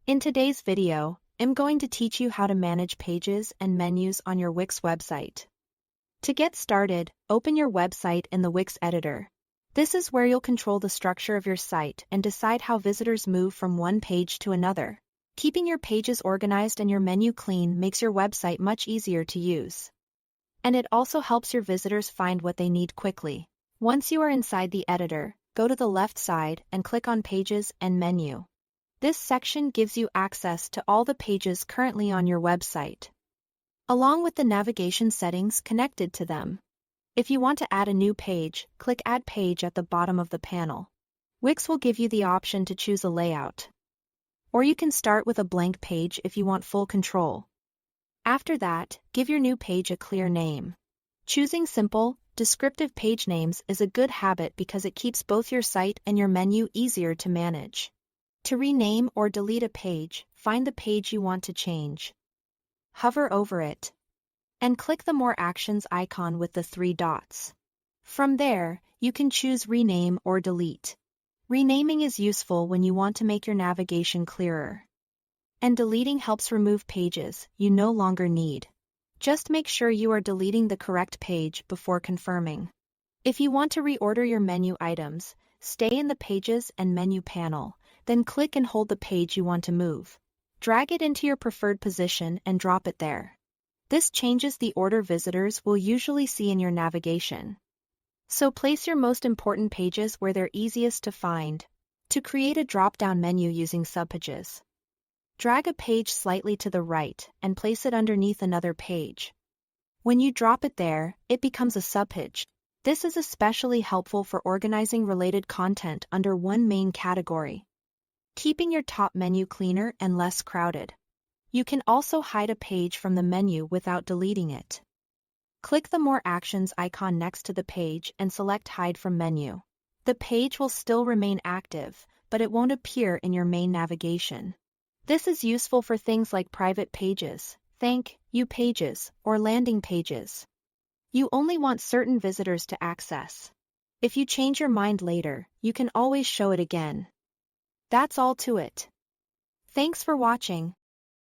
In today's video, I'm going to teach you how to manage pages and menus on your Wix website. To get started, open your website in the Wix editor. This is where you'll control the structure of your site and decide how visitors move from one page to another. Keeping your pages organized and your menu clean makes your website much easier to use. And it also helps your visitors find what they need quickly. Once you are inside the editor, go to the left side and click on Pages and Menu. This section gives you access to all the pages currently on your website, along with the navigation settings connected to them. If you want to add a new page, click Add Page at the bottom of the panel. Wix will give you the option to choose a layout. Or you can start with a blank page if you want full control. After that, give your new page a clear name. Choosing simple, descriptive page names is a good habit because it keeps both your site and your menu easier to manage. To rename or delete a page, find the page you want to change. Hover over it, and click the More Actions icon with the 3 dots. From there, you can choose Rename or Delete. Renaming is useful when you want to make your navigation clearer. And deleting helps remove pages you no longer need. Just make sure you are deleting the correct page before confirming. If you want to reorder your menu items, stay in the Pages and Menu panel, then click and hold the page you want to move. Drag it into your preferred position and drop it there. This changes the order visitors will usually see in your navigation. So place your most important pages where they're easiest to find. To create a drop-down menu using subpages, drag a page slightly to the right and place it underneath another page. When you drop it there, it becomes a subpage. This is especially helpful for organizing related content under one main category, keeping your top menu cleaner and less crowded. You can also hide a page from the menu without deleting it. Click the More Actions icon next to the page and select Hide from Menu. The page will still remain active, but it won't appear in your main navigation. This is useful for things like private pages, thank you pages, or landing pages. You only want certain visitors to access. If you change your mind later, you can always show it again. That's all to it. Thanks for watching.